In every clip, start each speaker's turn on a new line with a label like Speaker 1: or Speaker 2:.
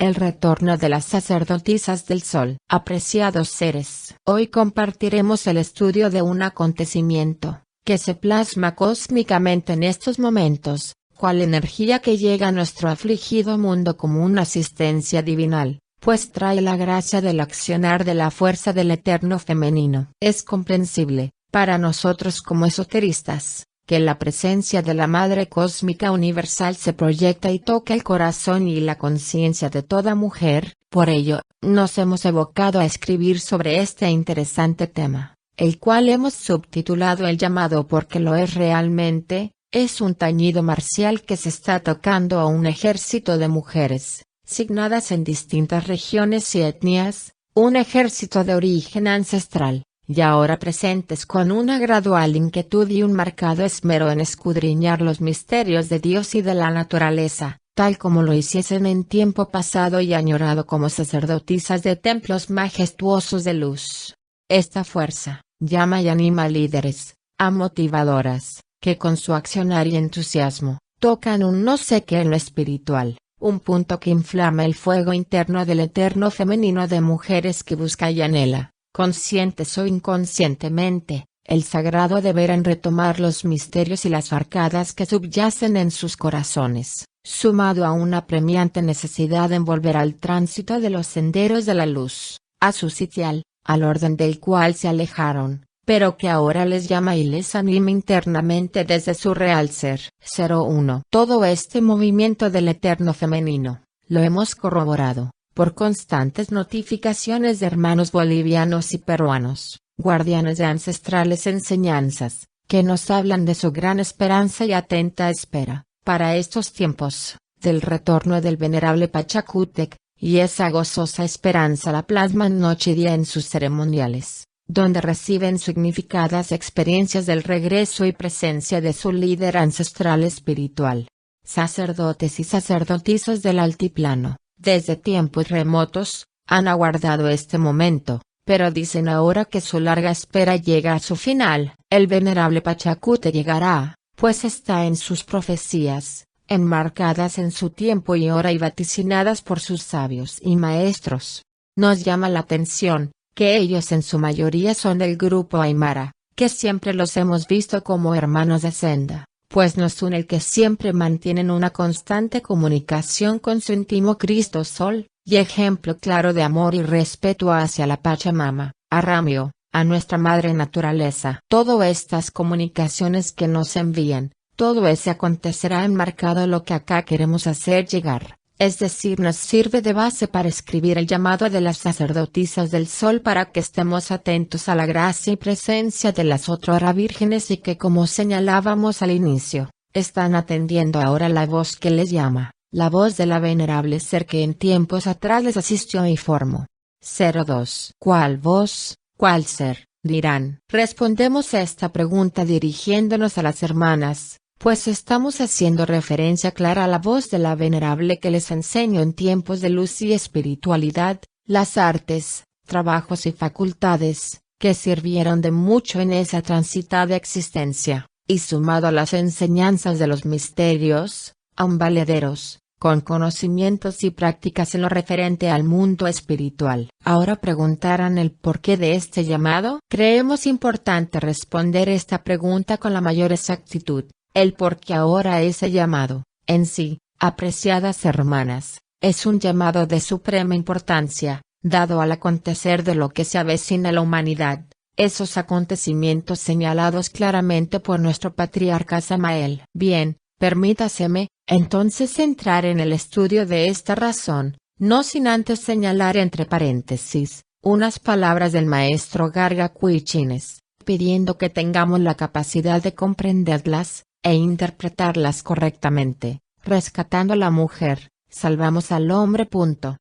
Speaker 1: El retorno de las sacerdotisas del Sol. Apreciados seres, hoy compartiremos el estudio de un acontecimiento, que se plasma cósmicamente en estos momentos, cual energía que llega a nuestro afligido mundo como una asistencia divinal, pues trae la gracia del accionar de la fuerza del eterno femenino. Es comprensible, para nosotros como esoteristas, que la presencia de la Madre Cósmica Universal se proyecta y toca el corazón y la conciencia de toda mujer. Por ello, nos hemos evocado a escribir sobre este interesante tema, el cual hemos subtitulado El llamado porque lo es realmente. Es un tañido marcial que se está tocando a un ejército de mujeres, signadas en distintas regiones y etnias, un ejército de origen ancestral, y ahora presentes con una gradual inquietud y un marcado esmero en escudriñar los misterios de Dios y de la naturaleza, tal como lo hiciesen en tiempo pasado y añorado como sacerdotisas de templos majestuosos de luz. Esta fuerza, llama y anima a líderes, a motivadoras, que con su accionar y entusiasmo, tocan un no sé qué en lo espiritual, un punto que inflama el fuego interno del eterno femenino de mujeres que busca y anhela, conscientes o inconscientemente, el sagrado deber en retomar los misterios y las arcadas que subyacen en sus corazones, sumado a una premiante necesidad en volver al tránsito de los senderos de la luz, a su sitial, al orden del cual se alejaron, pero que ahora les llama y les anima internamente desde su real ser. 01. Todo este movimiento del eterno femenino, lo hemos corroborado, por constantes notificaciones de hermanos bolivianos y peruanos, guardianes de ancestrales enseñanzas, que nos hablan de su gran esperanza y atenta espera, para estos tiempos, del retorno del venerable Pachacútec, y esa gozosa esperanza la plasman noche y día en sus ceremoniales, donde reciben significadas experiencias del regreso y presencia de su líder ancestral espiritual. Sacerdotes y sacerdotisas del altiplano, desde tiempos remotos, han aguardado este momento, pero dicen ahora que su larga espera llega a su final. El venerable Pachacútec llegará, pues está en sus profecías, enmarcadas en su tiempo y hora y vaticinadas por sus sabios y maestros. Nos llama la atención, que ellos en su mayoría son del grupo Aymara, que siempre los hemos visto como hermanos de senda, pues nos une el que siempre mantienen una constante comunicación con su íntimo Cristo Sol, y ejemplo claro de amor y respeto hacia la Pachamama, a Ramio, a nuestra Madre Naturaleza. Todas estas comunicaciones que nos envían, todo ese acontecerá enmarcado lo que acá queremos hacer llegar. Es decir, nos sirve de base para escribir el llamado de las sacerdotisas del Sol para que estemos atentos a la gracia y presencia de las otrora vírgenes y que, como señalábamos al inicio, están atendiendo ahora la voz que les llama, la voz de la venerable ser que en tiempos atrás les asistió y formó. 02. ¿Cuál voz, cuál ser? Dirán. Respondemos a esta pregunta dirigiéndonos a las hermanas, pues estamos haciendo referencia clara a la voz de la venerable que les enseñó en tiempos de luz y espiritualidad, las artes, trabajos y facultades, que sirvieron de mucho en esa transitada existencia, y sumado a las enseñanzas de los misterios, aun valederos, con conocimientos y prácticas en lo referente al mundo espiritual. Ahora preguntarán el porqué de este llamado. Creemos importante responder esta pregunta con la mayor exactitud. El porqué ahora ese llamado, en sí, apreciadas hermanas, es un llamado de suprema importancia, dado al acontecer de lo que se avecina a la humanidad, esos acontecimientos señalados claramente por nuestro patriarca Samael. Bien, permítaseme, entonces entrar en el estudio de esta razón, no sin antes señalar entre paréntesis, unas palabras del maestro Garga Cuichines, pidiendo que tengamos la capacidad de comprenderlas, e interpretarlas correctamente. Rescatando a la mujer, salvamos al hombre.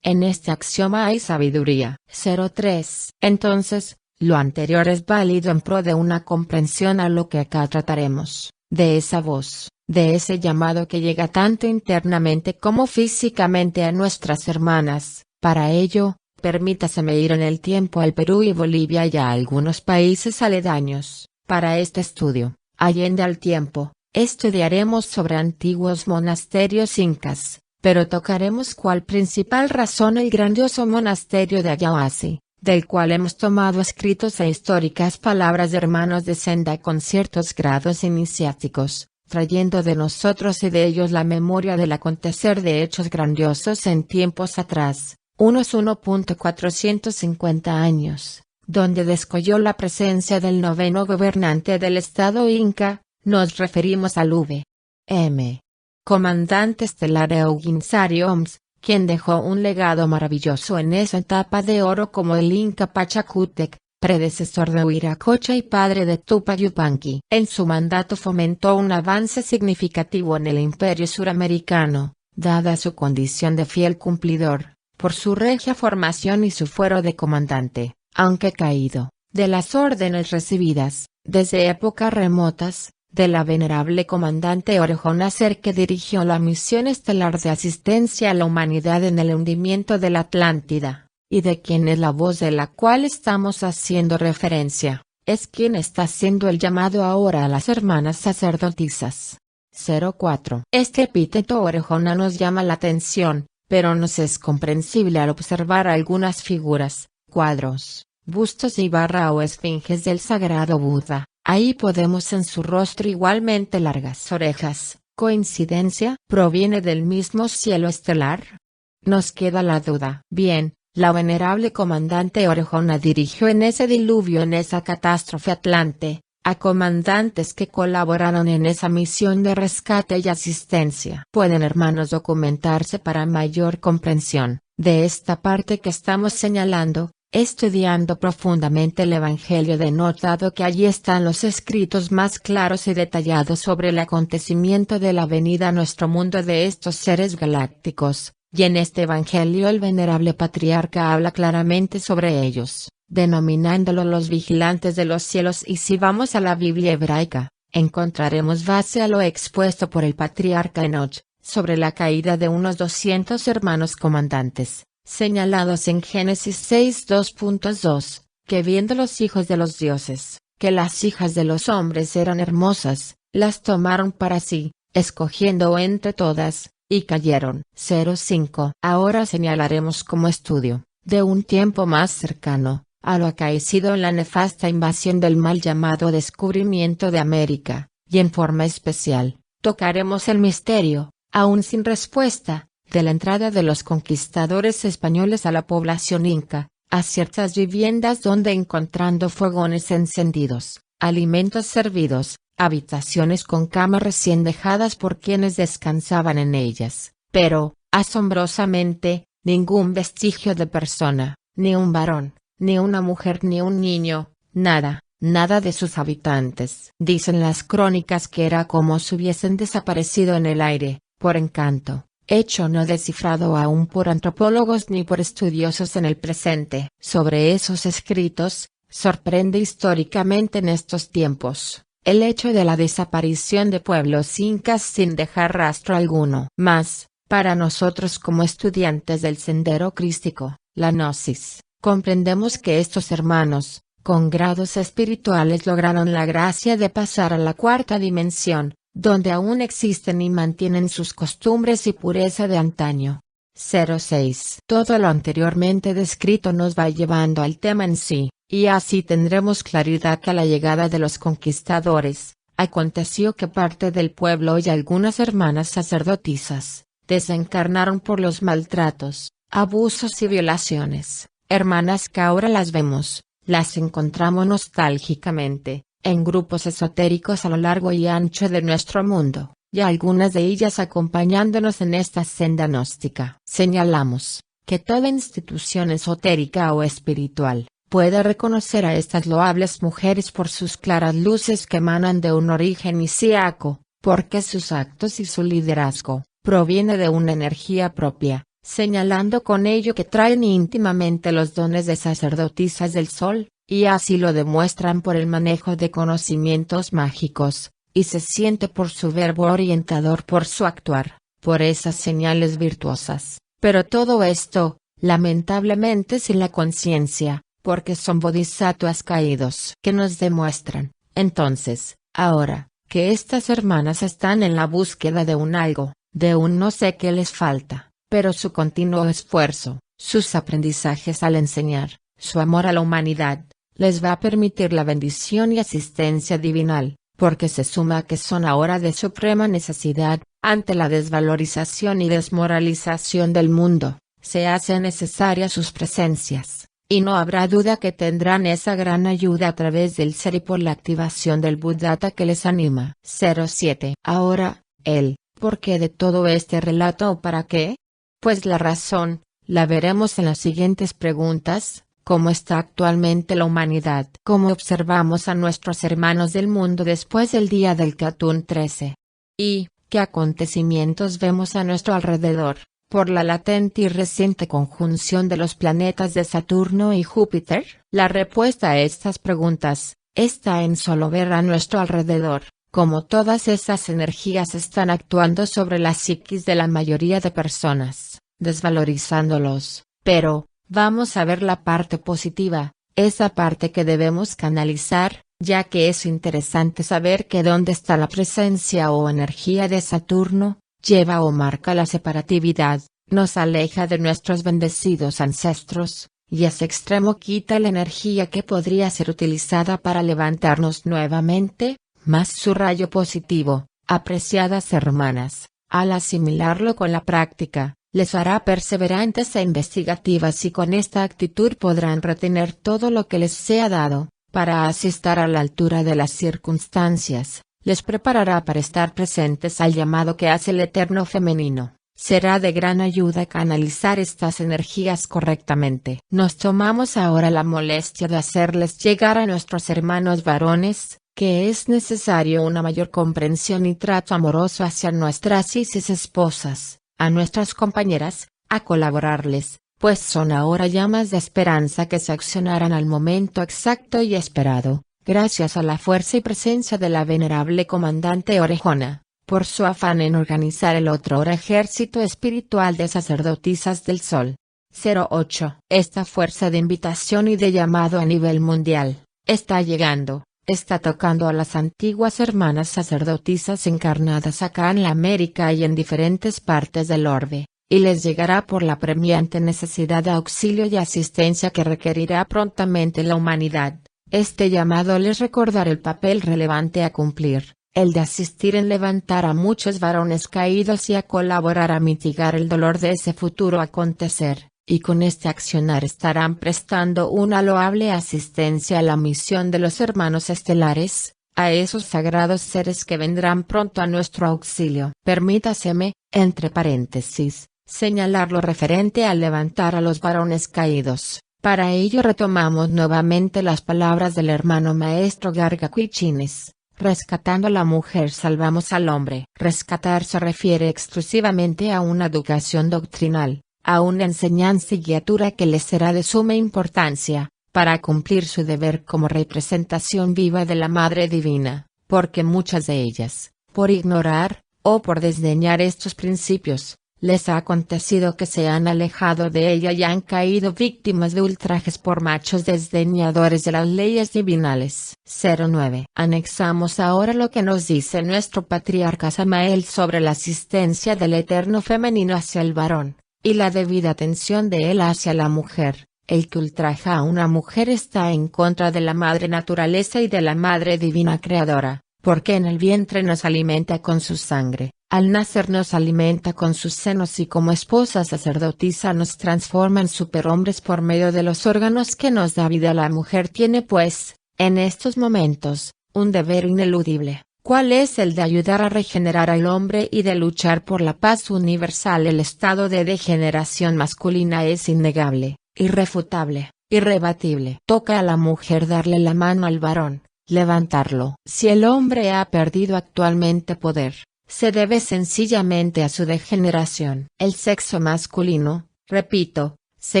Speaker 1: En este axioma hay sabiduría. 03. Entonces, lo anterior es válido en pro de una comprensión a lo que acá trataremos, de esa voz, de ese llamado que llega tanto internamente como físicamente a nuestras hermanas. Para ello, permítaseme ir en el tiempo al Perú y Bolivia y a algunos países aledaños. Para este estudio, allende al tiempo, estudiaremos sobre antiguos monasterios incas, pero tocaremos cual principal razón el grandioso monasterio de Ayahuasí, del cual hemos tomado escritos e históricas palabras de hermanos de senda con ciertos grados iniciáticos, trayendo de nosotros y de ellos la memoria del acontecer de hechos grandiosos en tiempos atrás, unos 1.450 años, donde descolló la presencia del noveno gobernante del estado Inca. Nos referimos al V.M. comandante estelar Eugensario Oms, quien dejó un legado maravilloso en esa etapa de oro como el Inca Pachacútec, predecesor de Huiracocha y padre de Tupac Yupanqui. En su mandato fomentó un avance significativo en el imperio suramericano, dada su condición de fiel cumplidor, por su regia formación y su fuero de comandante, aunque caído, de las órdenes recibidas, desde épocas remotas, de la venerable comandante Orejón Acer, que dirigió la misión estelar de asistencia a la humanidad en el hundimiento de la Atlántida, y de quien es la voz de la cual estamos haciendo referencia, es quien está haciendo el llamado ahora a las hermanas sacerdotisas. 04. Este epíteto orejona nos llama la atención, pero nos es comprensible al observar algunas figuras, cuadros, bustos y barra o esfinges del sagrado Buda. Ahí podemos en su rostro igualmente largas orejas. ¿Coincidencia? ¿Proviene del mismo cielo estelar? Nos queda la duda. Bien, la venerable comandante Orejona dirigió en ese diluvio, en esa catástrofe atlante, a comandantes que colaboraron en esa misión de rescate y asistencia. Pueden, hermanos, documentarse para mayor comprensión de esta parte que estamos señalando, estudiando profundamente el Evangelio, denotado que allí están los escritos más claros y detallados sobre el acontecimiento de la venida a nuestro mundo de estos seres galácticos, y en este Evangelio el venerable patriarca habla claramente sobre ellos, denominándolo los vigilantes de los cielos. Y si vamos a la Biblia hebraica, encontraremos base a lo expuesto por el patriarca Enoch, sobre la caída de unos 200 hermanos comandantes, señalados en Génesis 6:2.2, que viendo los hijos de los dioses, que las hijas de los hombres eran hermosas, las tomaron para sí, escogiendo entre todas, y cayeron. 05. Ahora señalaremos como estudio, de un tiempo más cercano, a lo acaecido en la nefasta invasión del mal llamado descubrimiento de América, y en forma especial, tocaremos el misterio, aún sin respuesta, de la entrada de los conquistadores españoles a la población inca, a ciertas viviendas donde, encontrando fogones encendidos, alimentos servidos, habitaciones con camas recién dejadas por quienes descansaban en ellas, pero, asombrosamente, ningún vestigio de persona, ni un varón, ni una mujer ni un niño, nada, nada de sus habitantes. Dicen las crónicas que era como si hubiesen desaparecido en el aire, por encanto. Hecho no descifrado aún por antropólogos ni por estudiosos en el presente. Sobre esos escritos, sorprende históricamente en estos tiempos, el hecho de la desaparición de pueblos incas sin dejar rastro alguno. Mas, para nosotros como estudiantes del sendero crístico, la gnosis, comprendemos que estos hermanos, con grados espirituales, lograron la gracia de pasar a la cuarta dimensión, donde aún existen y mantienen sus costumbres y pureza de antaño. 06. Todo lo anteriormente descrito nos va llevando al tema en sí, y así tendremos claridad que a la llegada de los conquistadores, aconteció que parte del pueblo y algunas hermanas sacerdotisas, desencarnaron por los maltratos, abusos y violaciones, hermanas que ahora las vemos, las encontramos nostálgicamente, en grupos esotéricos a lo largo y ancho de nuestro mundo, y algunas de ellas acompañándonos en esta senda gnóstica. Señalamos, que toda institución esotérica o espiritual, puede reconocer a estas loables mujeres por sus claras luces que emanan de un origen isíaco, porque sus actos y su liderazgo, proviene de una energía propia, señalando con ello que traen íntimamente los dones de sacerdotisas del sol, y así lo demuestran por el manejo de conocimientos mágicos, y se siente por su verbo orientador, por su actuar, por esas señales virtuosas. Pero todo esto, lamentablemente sin la conciencia, porque son bodhisattvas caídos que nos demuestran, entonces, ahora, que estas hermanas están en la búsqueda de un algo, de un no sé qué les falta, pero su continuo esfuerzo, sus aprendizajes al enseñar, su amor a la humanidad, les va a permitir la bendición y asistencia divinal, porque se suma que son ahora de suprema necesidad, ante la desvalorización y desmoralización del mundo, se hace necesaria sus presencias, y no habrá duda que tendrán esa gran ayuda a través del ser y por la activación del Buddhata que les anima. 07. Ahora, el ¿por qué de todo este relato o para qué? Pues la razón, la veremos en las siguientes preguntas. ¿Cómo está actualmente la humanidad? ¿Cómo observamos a nuestros hermanos del mundo después del día del Catún 13? ¿Y qué acontecimientos vemos a nuestro alrededor, por la latente y reciente conjunción de los planetas de Saturno y Júpiter? La respuesta a estas preguntas está en solo ver a nuestro alrededor, cómo todas esas energías están actuando sobre la psiquis de la mayoría de personas, desvalorizándolos, pero vamos a ver la parte positiva, esa parte que debemos canalizar, ya que es interesante saber que donde está la presencia o energía de Saturno, lleva o marca la separatividad, nos aleja de nuestros bendecidos ancestros, y ese extremo quita la energía que podría ser utilizada para levantarnos nuevamente, más su rayo positivo, apreciadas hermanas, al asimilarlo con la práctica, les hará perseverantes e investigativas y con esta actitud podrán retener todo lo que les sea dado, para así estar a la altura de las circunstancias, les preparará para estar presentes al llamado que hace el Eterno Femenino. Será de gran ayuda canalizar estas energías correctamente. Nos tomamos ahora la molestia de hacerles llegar a nuestros hermanos varones, que es necesario una mayor comprensión y trato amoroso hacia nuestras esposas, a nuestras compañeras, a colaborarles, pues son ahora llamas de esperanza que se accionarán al momento exacto y esperado, gracias a la fuerza y presencia de la venerable comandante Orejona, por su afán en organizar el otro ejército espiritual de sacerdotisas del Sol. 08. Esta fuerza de invitación y de llamado a nivel mundial, está llegando. Está tocando a las antiguas hermanas sacerdotisas encarnadas acá en la América y en diferentes partes del orbe, y les llegará por la premiante necesidad de auxilio y asistencia que requerirá prontamente la humanidad. Este llamado les recordará el papel relevante a cumplir, el de asistir en levantar a muchos varones caídos y a colaborar a mitigar el dolor de ese futuro acontecer. Y con este accionar estarán prestando una loable asistencia a la misión de los hermanos estelares, a esos sagrados seres que vendrán pronto a nuestro auxilio. Permítaseme, entre paréntesis, señalar lo referente a levantar a los varones caídos. Para ello retomamos nuevamente las palabras del hermano maestro Garga Quichines. Rescatando a la mujer salvamos al hombre. Rescatar se refiere exclusivamente a una educación doctrinal, a una enseñanza y guiatura que les será de suma importancia, para cumplir su deber como representación viva de la Madre Divina, porque muchas de ellas, por ignorar, o por desdeñar estos principios, les ha acontecido que se han alejado de ella y han caído víctimas de ultrajes por machos desdeñadores de las leyes divinales. 09. Anexamos ahora lo que nos dice nuestro patriarca Samael sobre la asistencia del Eterno Femenino hacia el varón, y la debida atención de él hacia la mujer. El que ultraja a una mujer está en contra de la madre naturaleza y de la madre divina creadora, porque en el vientre nos alimenta con su sangre, al nacer nos alimenta con sus senos y como esposa sacerdotisa nos transforma en superhombres por medio de los órganos que nos da vida. La mujer tiene pues, en estos momentos, un deber ineludible. ¿Cuál es el de ayudar a regenerar al hombre y de luchar por la paz universal? El estado de degeneración masculina es innegable, irrefutable, irrebatible. Toca a la mujer darle la mano al varón, levantarlo. Si el hombre ha perdido actualmente poder, se debe sencillamente a su degeneración. El sexo masculino, repito, se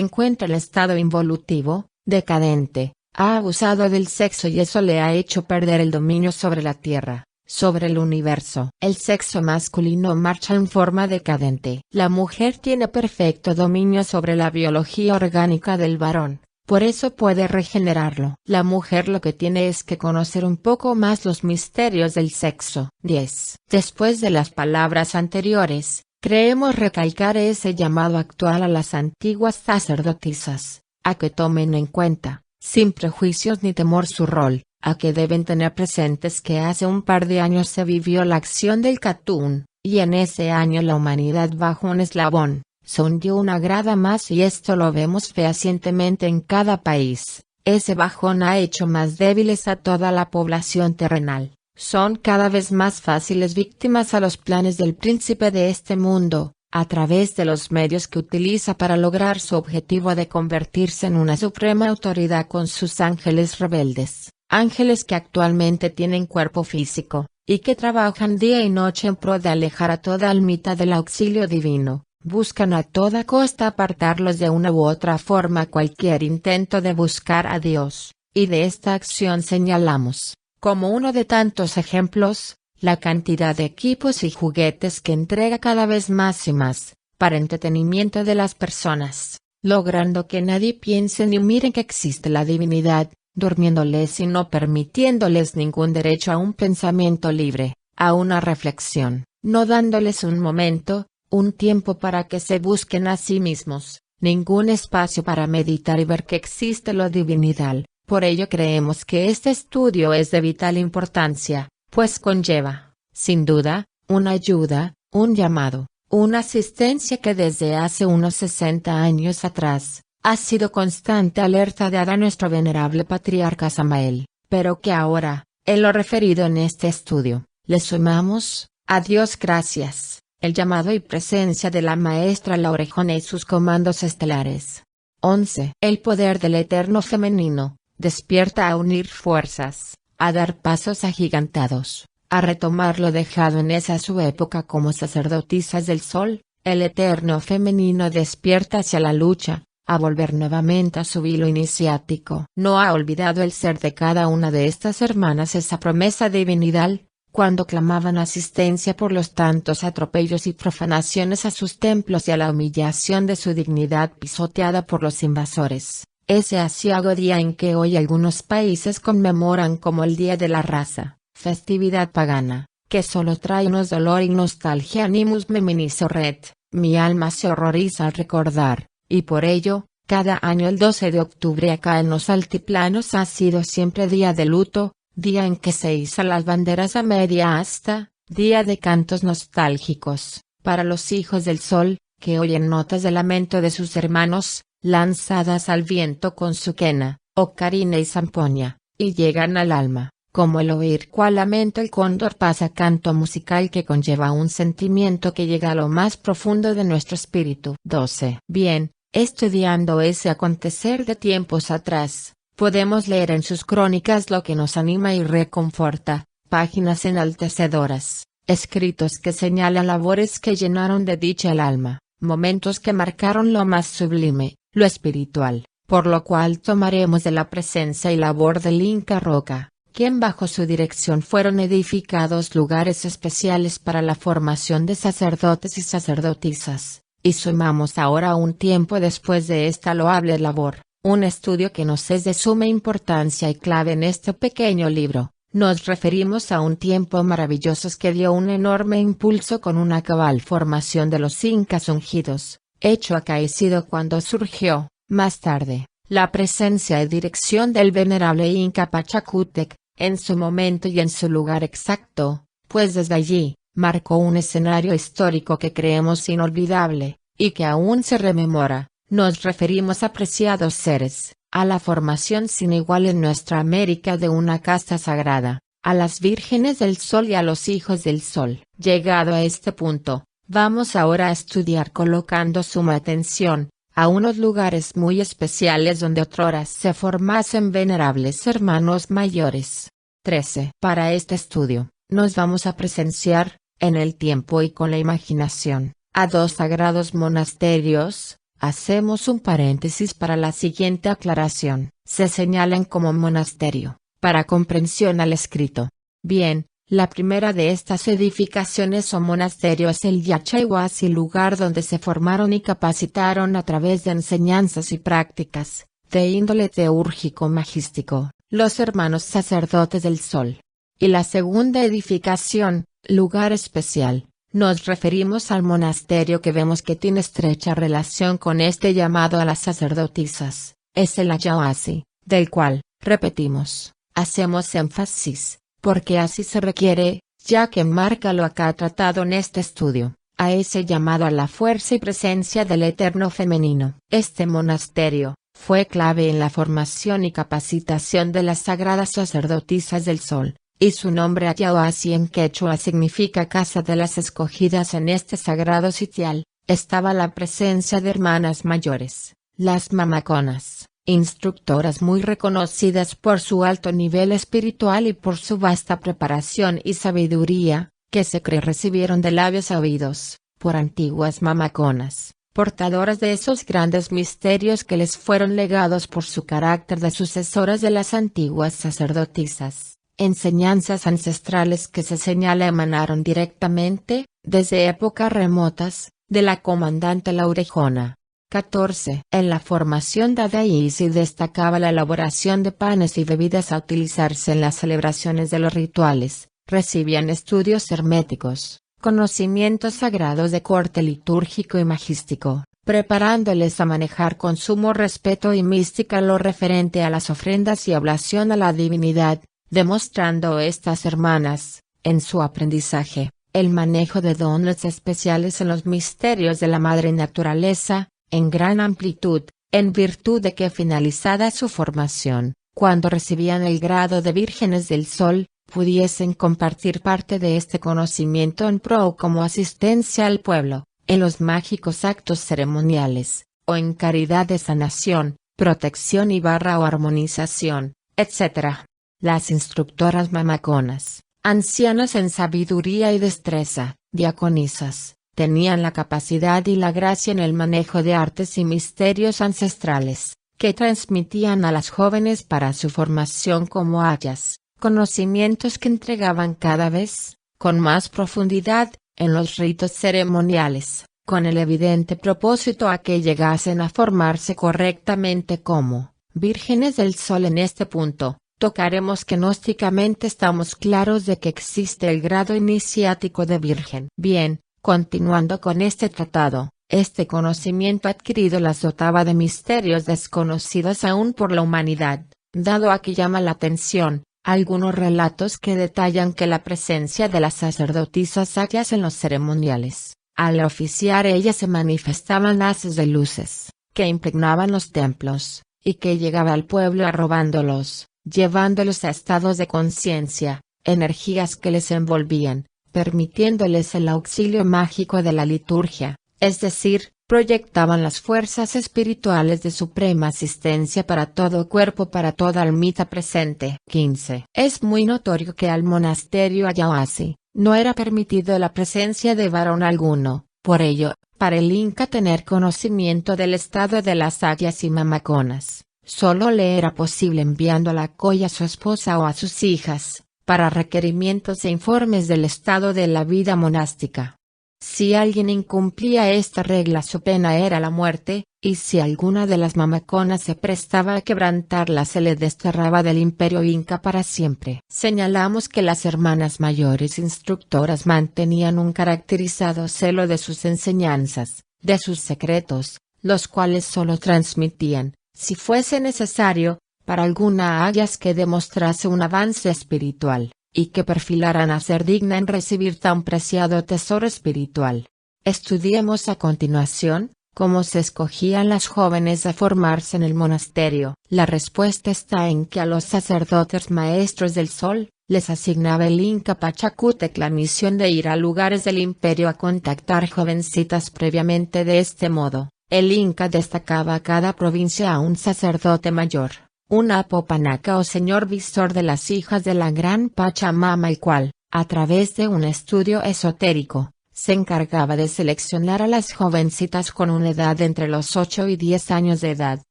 Speaker 1: encuentra en estado involutivo, decadente, ha abusado del sexo y eso le ha hecho perder el dominio sobre la tierra, sobre el universo. El sexo masculino marcha en forma decadente. La mujer tiene perfecto dominio sobre la biología orgánica del varón, por eso puede regenerarlo. La mujer lo que tiene es que conocer un poco más los misterios del sexo. 10. Después de las palabras anteriores, Creemos recalcar ese llamado actual a las antiguas sacerdotisas, a que tomen en cuenta, sin prejuicios ni temor su rol, a que deben tener presentes que hace un par de años se vivió la acción del Catún, y en ese año la humanidad bajó un eslabón, se hundió una grada más y esto lo vemos fehacientemente en cada país. Ese bajón ha hecho más débiles a toda la población terrenal. Son cada vez más fáciles víctimas a los planes del príncipe de este mundo, a través de los medios que utiliza para lograr su objetivo de convertirse en una suprema autoridad con sus ángeles rebeldes, ángeles que actualmente tienen cuerpo físico, y que trabajan día y noche en pro de alejar a toda almita del auxilio divino, buscan a toda costa apartarlos de una u otra forma cualquier intento de buscar a Dios, y de esta acción señalamos, como uno de tantos ejemplos, la cantidad de equipos y juguetes que entrega cada vez más y más, para entretenimiento de las personas, logrando que nadie piense ni mire que existe la divinidad, durmiéndoles y no permitiéndoles ningún derecho a un pensamiento libre, a una reflexión, no dándoles un momento, un tiempo para que se busquen a sí mismos, ningún espacio para meditar y ver que existe la divinidad. Por ello creemos que este estudio es de vital importancia, pues conlleva, sin duda, una ayuda, un llamado, una asistencia que desde hace unos 60 años atrás, ha sido constante alerta dada a nuestro venerable patriarca Samael, pero que ahora, en lo referido en este estudio, le sumamos, a Dios gracias, el llamado y presencia de la maestra La Orejona y sus comandos estelares. 11. El poder del eterno femenino. Despierta a unir fuerzas, a dar pasos agigantados, a retomar lo dejado en esa su época como sacerdotisas del sol. El eterno femenino despierta hacia la lucha, a volver nuevamente a su hilo iniciático. No ha olvidado el ser de cada una de estas hermanas esa promesa de divinidad, cuando clamaban asistencia por los tantos atropellos y profanaciones a sus templos y a la humillación de su dignidad pisoteada por los invasores. Ese asiago día en que hoy algunos países conmemoran como el Día de la Raza, festividad pagana, que solo trae unos dolor y nostalgia. Animus meminisoret, mi alma se horroriza al recordar, y por ello, cada año el 12 de octubre acá en los altiplanos ha sido siempre día de luto, día en que se izan las banderas a media asta, día de cantos nostálgicos, para los hijos del sol, que oyen notas de lamento de sus hermanos, lanzadas al viento con su quena, ocarina y zampoña, y llegan al alma, como el oír cual lamento el cóndor pasa canto musical que conlleva un sentimiento que llega a lo más profundo de nuestro espíritu. 12. Bien, estudiando ese acontecer de tiempos atrás, podemos leer en sus crónicas lo que nos anima y reconforta, páginas enaltecedoras, escritos que señalan labores que llenaron de dicha el alma, momentos que marcaron lo más sublime, lo espiritual, por lo cual tomaremos de la presencia y labor del Inca Roca, quien bajo su dirección fueron edificados lugares especiales para la formación de sacerdotes y sacerdotisas, y sumamos ahora un tiempo después de esta loable labor, un estudio que nos es de suma importancia y clave en este pequeño libro. Nos referimos a un tiempo maravilloso que dio un enorme impulso con una cabal formación de los incas ungidos, hecho acaecido cuando surgió, más tarde, la presencia y dirección del venerable Inca Pachacútec, en su momento y en su lugar exacto, pues desde allí, marcó un escenario histórico que creemos inolvidable, y que aún se rememora. Nos referimos, apreciados seres, a la formación sin igual en nuestra América de una casta sagrada, a las vírgenes del sol y a los hijos del sol. Llegado a este punto, vamos ahora a estudiar colocando suma atención, a unos lugares muy especiales donde otrora se formasen venerables hermanos mayores. 13. Para este estudio, nos vamos a presenciar, en el tiempo y con la imaginación, a dos sagrados monasterios. Hacemos un paréntesis para la siguiente aclaración. Se señalan como monasterio, para comprensión al escrito. Bien, la primera de estas edificaciones o monasterio es el Yachaywasi, lugar donde se formaron y capacitaron a través de enseñanzas y prácticas, de índole teúrgico-magístico, los hermanos sacerdotes del sol. Y la segunda edificación, lugar especial, Nos referimos al monasterio que vemos que tiene estrecha relación con este llamado a las sacerdotisas, es el Ayahuasí, del cual, repetimos, hacemos énfasis, porque así se requiere, ya que marca lo acá tratado en este estudio, a ese llamado a la fuerza y presencia del eterno femenino. Este monasterio fue clave en la formación y capacitación de las sagradas sacerdotisas del sol, y su nombre Ayahuasí en quechua significa casa de las escogidas. En este sagrado sitial, estaba la presencia de hermanas mayores, las mamaconas, instructoras muy reconocidas por su alto nivel espiritual y por su vasta preparación y sabiduría, que se cree recibieron de labios oídos, por antiguas mamaconas, portadoras de esos grandes misterios que les fueron legados por su carácter de sucesoras de las antiguas sacerdotisas. Enseñanzas ancestrales que se señala emanaron directamente, desde épocas remotas, de la comandante La Orejona. 14. En la formación de Ayahuasí destacaba la elaboración de panes y bebidas a utilizarse en las celebraciones de los rituales. Recibían estudios herméticos, conocimientos sagrados de corte litúrgico y magístico, preparándoles a manejar con sumo respeto y mística lo referente a las ofrendas y oblación a la divinidad, demostrando estas hermanas, en su aprendizaje, el manejo de dones especiales en los misterios de la madre naturaleza, en gran amplitud, en virtud de que finalizada su formación, cuando recibían el grado de vírgenes del sol, pudiesen compartir parte de este conocimiento en pro como asistencia al pueblo, en los mágicos actos ceremoniales, o en caridad de sanación, protección y o armonización, etc. Las instructoras mamaconas, ancianas en sabiduría y destreza, diaconisas, tenían la capacidad y la gracia en el manejo de artes y misterios ancestrales, que transmitían a las jóvenes para su formación como ayas, conocimientos que entregaban cada vez, con más profundidad, en los ritos ceremoniales, con el evidente propósito a que llegasen a formarse correctamente como vírgenes del sol. En este punto, tocaremos que gnósticamente estamos claros de que existe el grado iniciático de virgen. Bien, continuando con este tratado, este conocimiento adquirido las dotaba de misterios desconocidos aún por la humanidad, dado a que llama la atención algunos relatos que detallan que la presencia de las sacerdotisas ayas en los ceremoniales, al oficiar ellas se manifestaban haces de luces, que impregnaban los templos, y que llegaba al pueblo arrobándolos, llevándolos a estados de conciencia, energías que les envolvían, permitiéndoles el auxilio mágico de la liturgia, es decir, proyectaban las fuerzas espirituales de suprema asistencia para todo cuerpo, para toda almita presente. 15. Es muy notorio que al monasterio Ayahuasí no era permitido la presencia de varón alguno, por ello, para el Inca tener conocimiento del estado de las ayas y mamaconas, solo le era posible enviando a la coya a su esposa o a sus hijas, para requerimientos e informes del estado de la vida monástica. Si alguien incumplía esta regla su pena era la muerte, y si alguna de las mamaconas se prestaba a quebrantarla se le desterraba del imperio inca para siempre. Señalamos que las hermanas mayores instructoras mantenían un caracterizado celo de sus enseñanzas, de sus secretos, los cuales solo transmitían, si fuese necesario, para alguna ayas que demostrase un avance espiritual, y que perfilaran a ser digna en recibir tan preciado tesoro espiritual. Estudiemos a continuación, cómo se escogían las jóvenes a formarse en el monasterio. La respuesta está en que a los sacerdotes maestros del sol, les asignaba el Inca Pachacútec la misión de ir a lugares del imperio a contactar jovencitas previamente. De este modo, el Inca destacaba a cada provincia a un sacerdote mayor, un apopanaca o señor visor de las hijas de la gran Pachamama, el cual, a través de un estudio esotérico, se encargaba de seleccionar a las jovencitas con una edad entre los 8 y 10 años de edad,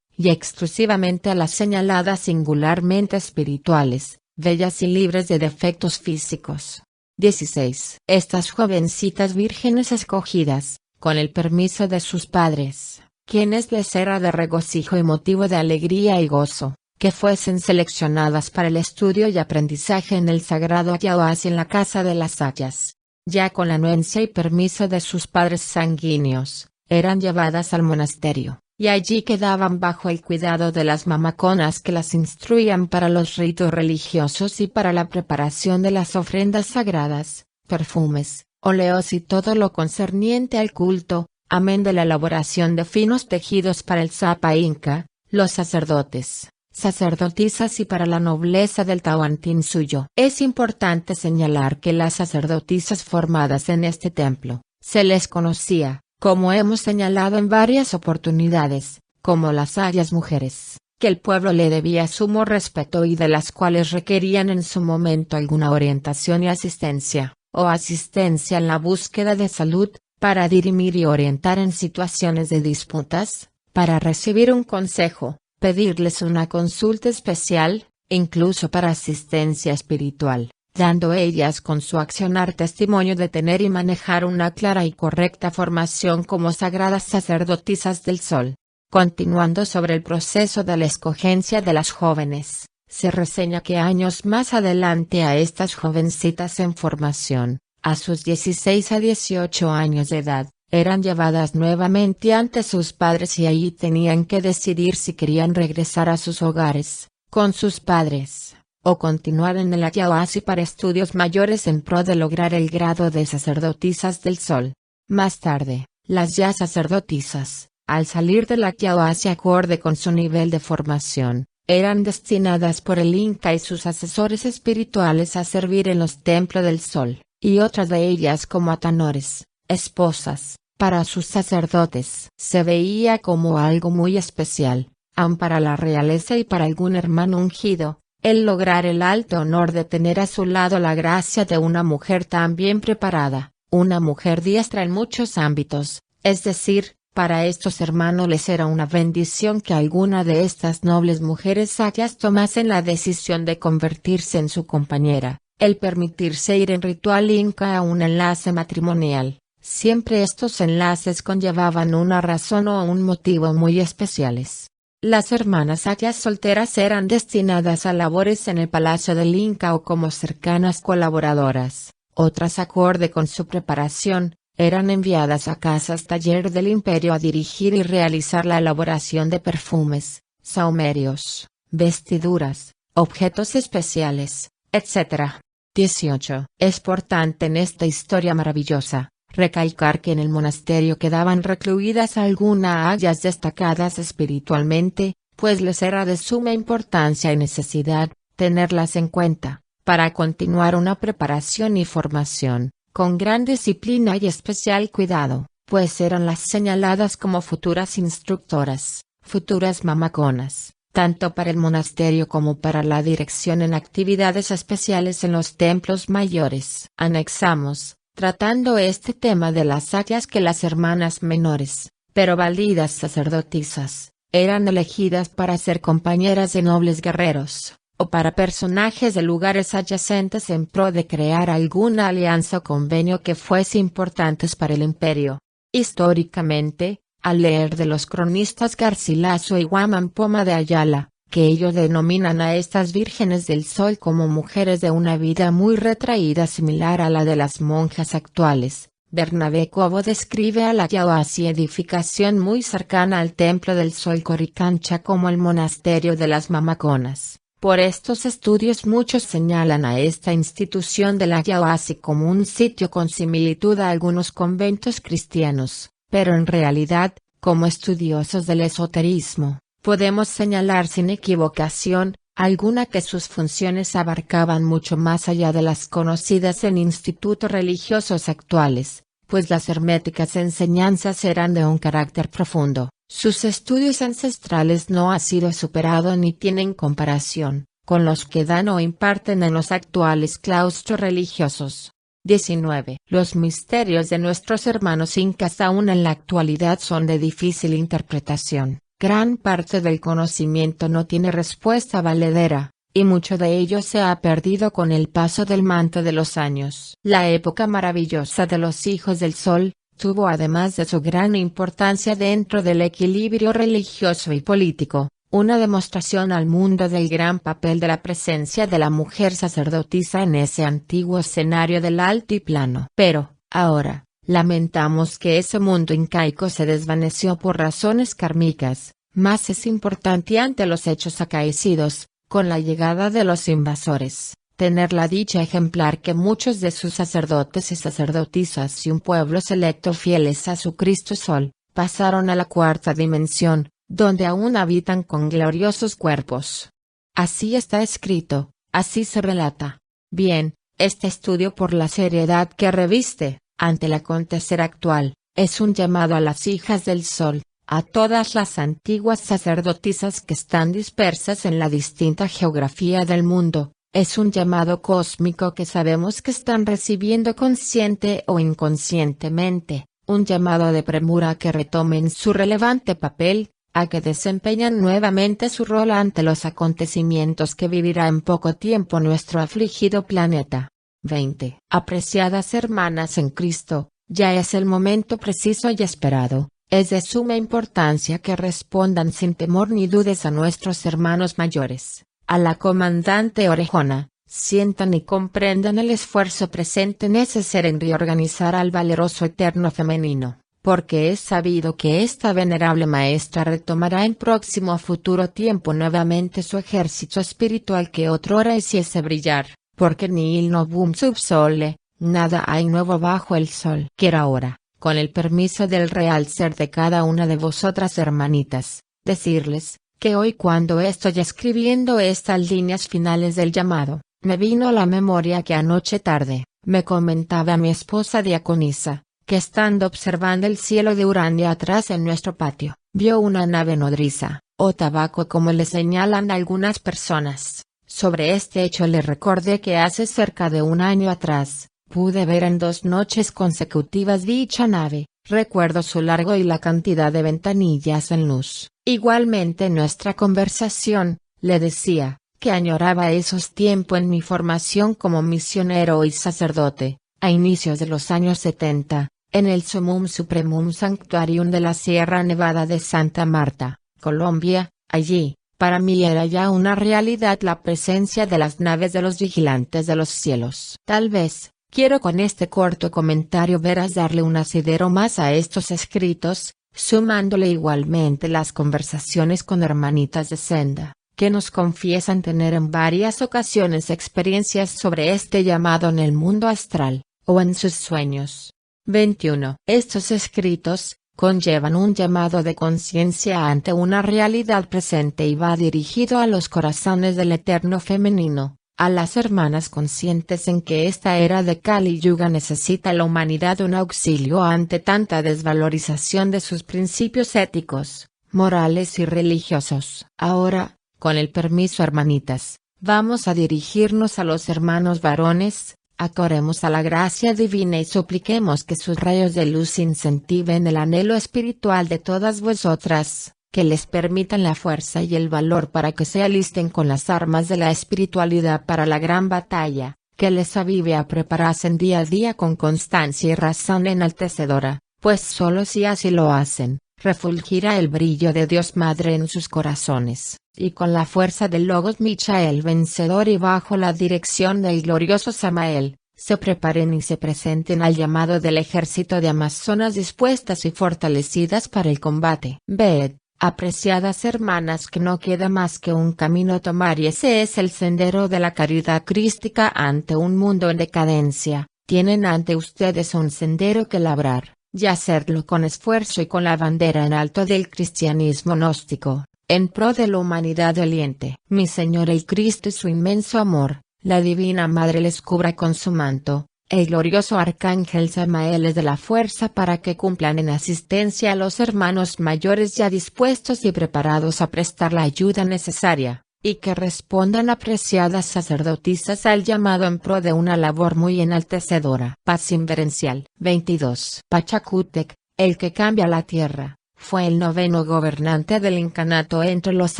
Speaker 1: y exclusivamente a las señaladas singularmente espirituales, bellas y libres de defectos físicos. 16. Estas jovencitas vírgenes escogidas, con el permiso de sus padres, quienes les era de regocijo y motivo de alegría y gozo, que fuesen seleccionadas para el estudio y aprendizaje en el sagrado Ayahuasí en la casa de las ayas. ya con la anuencia y permiso de sus padres sanguíneos, eran llevadas al monasterio, y allí quedaban bajo el cuidado de las mamaconas que las instruían para los ritos religiosos y para la preparación de las ofrendas sagradas, perfumes, óleos y todo lo concerniente al culto, amén de la elaboración de finos tejidos para el Sapa Inca, los sacerdotes, sacerdotisas y para la nobleza del Tahuantinsuyo. Es importante señalar que las sacerdotisas formadas en este templo, se les conocía, como hemos señalado en varias oportunidades, como las sabias mujeres, que el pueblo le debía sumo respeto y de las cuales requerían en su momento alguna orientación y asistencia, o asistencia en la búsqueda de salud, para dirimir y orientar en situaciones de disputas, para recibir un consejo, pedirles una consulta especial, incluso para asistencia espiritual, dando ellas con su accionar testimonio de tener y manejar una clara y correcta formación como sagradas sacerdotisas del sol. Continuando sobre el proceso de la escogencia de las jóvenes, se reseña que años más adelante a estas jovencitas en formación, a sus 16 a 18 años de edad, eran llevadas nuevamente ante sus padres y allí tenían que decidir si querían regresar a sus hogares, con sus padres, o continuar en el Ayahuasca para estudios mayores en pro de lograr el grado de sacerdotisas del sol. Más tarde, las ya sacerdotisas, al salir del Ayahuasca acorde con su nivel de formación, eran destinadas por el Inca y sus asesores espirituales a servir en los templos del sol, y otras de ellas como atanores, esposas, para sus sacerdotes. Se veía como algo muy especial, aun para la realeza y para algún hermano ungido, el lograr el alto honor de tener a su lado la gracia de una mujer tan bien preparada, una mujer diestra en muchos ámbitos, es decir, para estos hermanos les era una bendición que alguna de estas nobles mujeres sabias tomasen la decisión de convertirse en su compañera, el permitirse ir en ritual inca a un enlace matrimonial. Siempre estos enlaces conllevaban una razón o un motivo muy especiales. Las hermanas sabias solteras eran destinadas a labores en el palacio del Inca o como cercanas colaboradoras, otras acorde con su preparación, eran enviadas a casas taller del imperio a dirigir y realizar la elaboración de perfumes, sahumerios, vestiduras, objetos especiales, etc. 18. Es importante en esta historia maravillosa, recalcar que en el monasterio quedaban recluidas algunas hayas destacadas espiritualmente, pues les era de suma importancia y necesidad, tenerlas en cuenta, para continuar una preparación y formación, con gran disciplina y especial cuidado, pues eran las señaladas como futuras instructoras, futuras mamaconas, tanto para el monasterio como para la dirección en actividades especiales en los templos mayores. Anexamos, tratando este tema de las sayas que las hermanas menores, pero válidas sacerdotisas, eran elegidas para ser compañeras de nobles guerreros, o para personajes de lugares adyacentes en pro de crear alguna alianza o convenio que fuese importantes para el imperio. Históricamente, al leer de los cronistas Garcilaso y Guamán Poma de Ayala, que ellos denominan a estas vírgenes del sol como mujeres de una vida muy retraída similar a la de las monjas actuales, Bernabé Cobo describe a la Ayahuasca edificación muy cercana al templo del sol Coricancha como el monasterio de las mamaconas. Por estos estudios muchos señalan a esta institución de la Ayahuasca como un sitio con similitud a algunos conventos cristianos, pero en realidad, como estudiosos del esoterismo, podemos señalar sin equivocación alguna que sus funciones abarcaban mucho más allá de las conocidas en institutos religiosos actuales, pues las herméticas enseñanzas eran de un carácter profundo. Sus estudios ancestrales no han sido superados ni tienen comparación con los que dan o imparten en los actuales claustros religiosos. 19. Los misterios de nuestros hermanos incas aún en la actualidad son de difícil interpretación. Gran parte del conocimiento no tiene respuesta valedera, y mucho de ello se ha perdido con el paso del manto de los años. La época maravillosa de los hijos del sol tuvo además de su gran importancia dentro del equilibrio religioso y político, una demostración al mundo del gran papel de la presencia de la mujer sacerdotisa en ese antiguo escenario del altiplano. Pero, ahora, lamentamos que ese mundo incaico se desvaneció por razones kármicas, más es importante ante los hechos acaecidos, con la llegada de los invasores, tener la dicha ejemplar que muchos de sus sacerdotes y sacerdotisas y un pueblo selecto fieles a su Cristo Sol, pasaron a la cuarta dimensión, donde aún habitan con gloriosos cuerpos. Así está escrito, así se relata. Bien, este estudio por la seriedad que reviste, ante el acontecer actual, es un llamado a las hijas del Sol, a todas las antiguas sacerdotisas que están dispersas en la distinta geografía del mundo, es un llamado cósmico que sabemos que están recibiendo consciente o inconscientemente, un llamado de premura a que retomen su relevante papel, a que desempeñan nuevamente su rol ante los acontecimientos que vivirá en poco tiempo nuestro afligido planeta. 20. Apreciadas hermanas en Cristo, ya es el momento preciso y esperado, es de suma importancia que respondan sin temor ni dudes a nuestros hermanos mayores, a la comandante Orejona, sientan y comprendan el esfuerzo presente necesario en reorganizar al valeroso eterno femenino, porque es sabido que esta venerable maestra retomará en próximo futuro tiempo nuevamente su ejército espiritual que otrora hiciese brillar, porque nihil novum sub sole, nada hay nuevo bajo el sol. Quiero ahora, con el permiso del real ser de cada una de vosotras hermanitas, decirles, que hoy cuando estoy escribiendo estas líneas finales del llamado, me vino a la memoria que anoche tarde, me comentaba mi esposa diaconisa, que estando observando el cielo de Urania atrás en nuestro patio, vio una nave nodriza, o tabaco como le señalan algunas personas. Sobre este hecho le recordé que hace cerca de un año atrás, pude ver en 2 noches consecutivas dicha nave, recuerdo su largo y la cantidad de ventanillas en luz. Igualmente en nuestra conversación, le decía, que añoraba esos tiempos en mi formación como misionero y sacerdote, a inicios de los años 70, en el Sumum Supremum Sanctuarium de la Sierra Nevada de Santa Marta, Colombia. Allí, para mí era ya una realidad la presencia de las naves de los vigilantes de los cielos. Tal vez, quiero con este corto comentario veras darle un asidero más a estos escritos, sumándole igualmente las conversaciones con hermanitas de senda, que nos confiesan tener en varias ocasiones experiencias sobre este llamado en el mundo astral, o en sus sueños. 21. Estos escritos, conllevan un llamado de conciencia ante una realidad presente y va dirigido a los corazones del eterno femenino, a las hermanas conscientes en que esta era de Kali Yuga necesita la humanidad un auxilio ante tanta desvalorización de sus principios éticos, morales y religiosos. Ahora, con el permiso hermanitas, vamos a dirigirnos a los hermanos varones, acorremos a la gracia divina y supliquemos que sus rayos de luz incentiven el anhelo espiritual de todas vosotras, que les permitan la fuerza y el valor para que se alisten con las armas de la espiritualidad para la gran batalla, que les avive a prepararse día a día con constancia y razón enaltecedora, pues solo si así lo hacen, refulgirá el brillo de Dios Madre en sus corazones, y con la fuerza del Logos Michael vencedor y bajo la dirección del glorioso Samael, se preparen y se presenten al llamado del ejército de amazonas dispuestas y fortalecidas para el combate. Ved, apreciadas hermanas, que no queda más que un camino a tomar y ese es el sendero de la caridad crística ante un mundo en decadencia. Tienen ante ustedes un sendero que labrar, y hacerlo con esfuerzo y con la bandera en alto del cristianismo gnóstico, en pro de la humanidad doliente. Mi Señor el Cristo y su inmenso amor, la Divina Madre les cubra con su manto, el glorioso Arcángel Samael les dé la fuerza para que cumplan en asistencia a los hermanos mayores ya dispuestos y preparados a prestar la ayuda necesaria, y que respondan apreciadas sacerdotisas al llamado en pro de una labor muy enaltecedora. Paz inverencial. 22. Pachacútec, el que cambia la tierra, fue el 9º gobernante del incanato entre los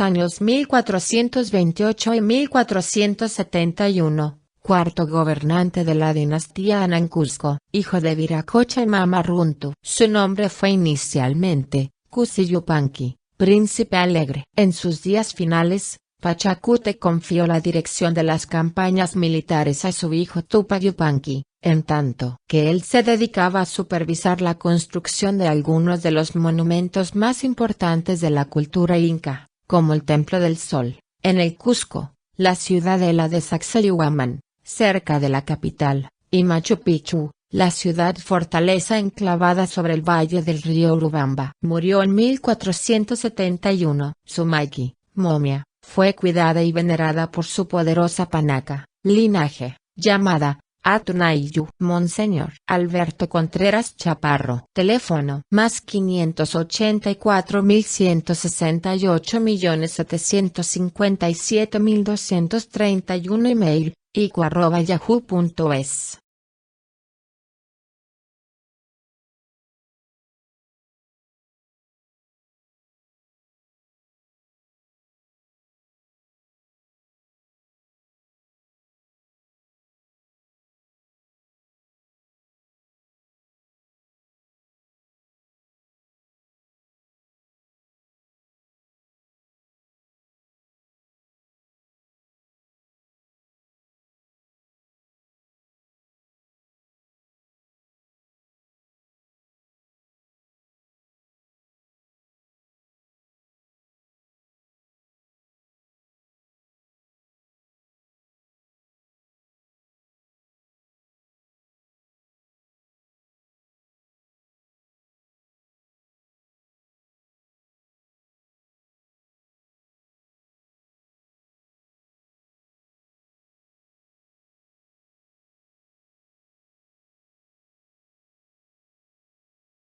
Speaker 1: años 1428 y 1471, cuarto gobernante de la dinastía Anancusco, hijo de Viracocha y Mama Runtu. Su nombre fue inicialmente Cusi Yupanqui, príncipe alegre. En sus días finales, Pachacute confió la dirección de las campañas militares a su hijo Tupac Yupanqui, en tanto que él se dedicaba a supervisar la construcción de algunos de los monumentos más importantes de la cultura inca, como el Templo del Sol, en el Cusco, la ciudadela de Sacsayhuamán, cerca de la capital, y Machu Picchu, la ciudad fortaleza enclavada sobre el valle del río Urubamba. Murió en 1471. Su Maiki, momia, fue cuidada y venerada por su poderosa panaca, linaje, llamada Atunayu. Monseñor Alberto Contreras Chaparro. Teléfono +584.168.757.231. Email, ico@yahoo.es.